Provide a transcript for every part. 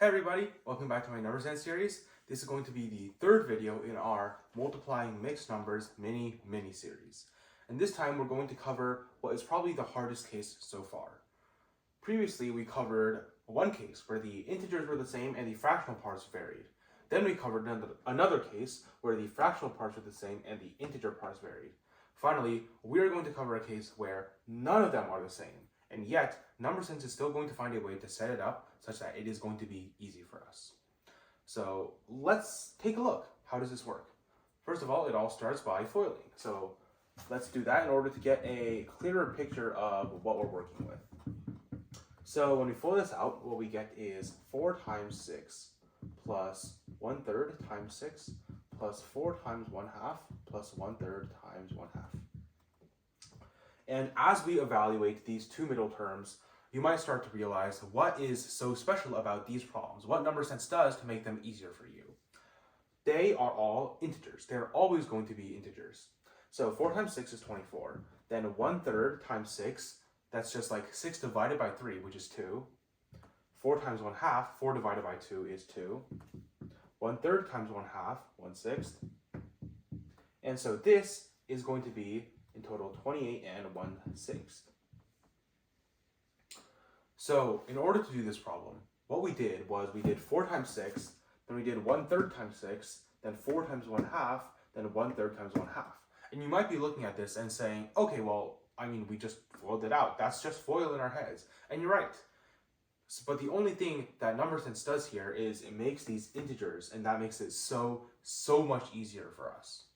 Hey everybody, welcome back to my number sense series. This is going to be the third video in our multiplying mixed numbers mini series. And this time we're going to cover what is probably the hardest case so far. Previously we covered one case where the integers were the same and the fractional parts varied. Then we covered another case where the fractional parts were the same and the integer parts varied. Finally, we are going to cover a case where none of them are the same. And yet, number sense is still going to find a way to set it up such that it is going to be easy for us. So let's take a look. How does this work? First of all, it all starts by foiling. So let's do that in order to get a clearer picture of what we're working with. So when we FOIL this out, what we get is 4 times 6 plus 1/3 times 6 plus 4 times 1/2 plus 1/3 times 1/2. And as we evaluate these two middle terms, you might start to realize what is so special about these problems, what number sense does to make them easier for you. They are all integers. They're always going to be integers. So 4 times 6 is 24. Then 1/3 times 6, that's just like 6 divided by 3, which is 2. 4 times 1/2, 4 divided by 2 is 2. 1/3 times 1/2, 1/6. And so this is going to be in total 28 and 1/6. So in order to do this problem, what we did was we did 4 times 6, then we did 1/3 times 6, then 4 times 1/2, then 1/3 times 1/2. And you might be looking at this and saying, okay, well, I mean, we just FOILed it out. That's just FOIL in our heads. And you're right. But the only thing that number sense does here is it makes these integers, and that makes it so much easier for us.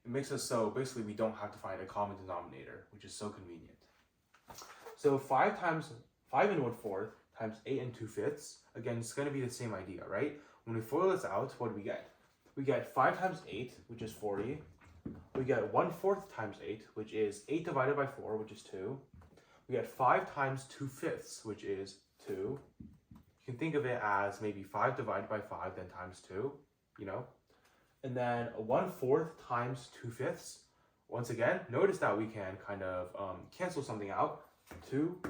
It makes us so basically we don't have to find a common denominator, which is so convenient. So 5 and 1/4 times 8 and 2/5, again, it's going to be the same idea, right? When we FOIL this out, what do we get? We get 5 times 8, which is 40. We get 1/4 times 8, which is 8 divided by 4, which is 2. We get 5 times 2/5, which is 2. You can think of it as maybe 5 divided by 5, then times 2, you know? And then 1/4 times 2/5. Once again, notice that we can kind of cancel something out. 2,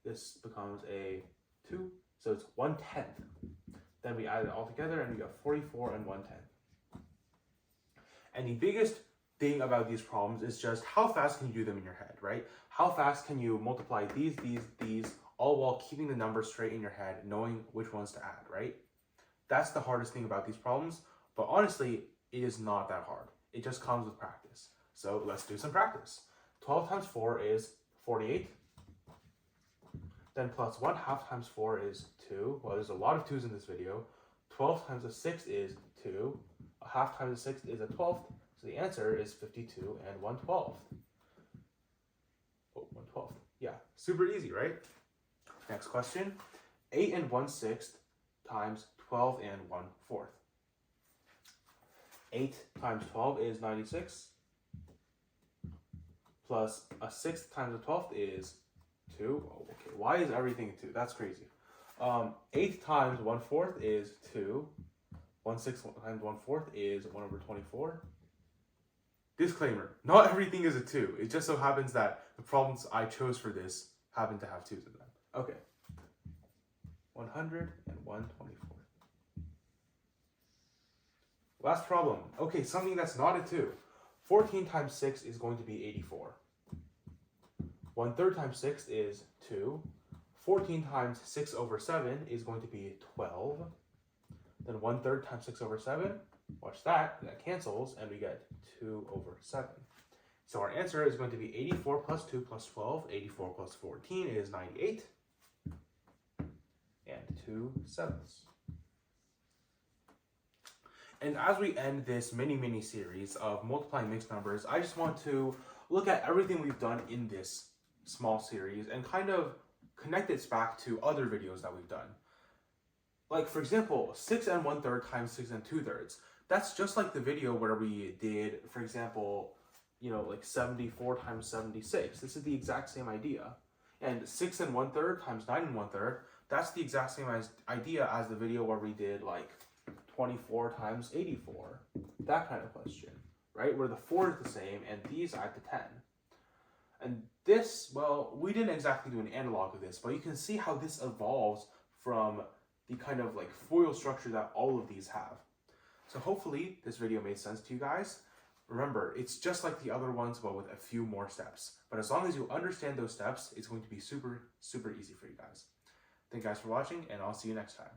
this becomes a 2, so it's 1/10. Then we add it all together and we got 44 and 1/10. And the biggest thing about these problems is just how fast can you do them in your head, right? How fast can you multiply these, all while keeping the numbers straight in your head, knowing which ones to add, right? That's the hardest thing about these problems, but honestly, it is not that hard. It just comes with practice. So let's do some practice. 12 times 4 is 48. Then plus 1/2 times 4 is 2. Well, there's a lot of 2's in this video. 12 times a 6 is 2. 1/2 times a 6 is a 12th. So the answer is 52 and 1/12. Oh, 1/12. Yeah, super easy, right? Next question. 8 and 1/6 times 12 and 1/4. 8 times 12 is 96. Plus a 6th times a 12th is 2. Oh, okay, why is everything 2? That's crazy. 8 times 1/4 is 2. 1/6 times 1/4 is 1/24. Disclaimer, not everything is a 2. It just so happens that the problems I chose for this happen to have 2's in them. Okay. 100 and 1/24. Last problem. Okay, something that's not a 2. 14 times 6 is going to be 84. 1/3 times 6 is 2. 14 times 6 over 7 is going to be 12. Then 1/3 times 6 over 7, watch that cancels, and we get 2 over 7. So our answer is going to be 84 plus 2 plus 12. 84 plus 14 is 98. And 2/7. And as we end this mini series of multiplying mixed numbers, I just want to look at everything we've done in this small series and kind of connect it back to other videos that we've done. Like, for example, 6 and 1/3 times 6 and 2/3. That's just like the video where we did, for example, you know, like 74 times 76. This is the exact same idea. And 6 and 1/3 times 9 and 1/3, that's the exact same idea as the video where we did like 24 times 84. That kind of question, right? Where the 4 is the same and these add to 10. And this, well, we didn't exactly do an analog of this, but you can see how this evolves from the kind of like FOIL structure that all of these have. So hopefully this video made sense to you guys. Remember, it's just like the other ones, but with a few more steps. But as long as you understand those steps, it's going to be super, super easy for you guys. Thank you guys for watching, and I'll see you next time.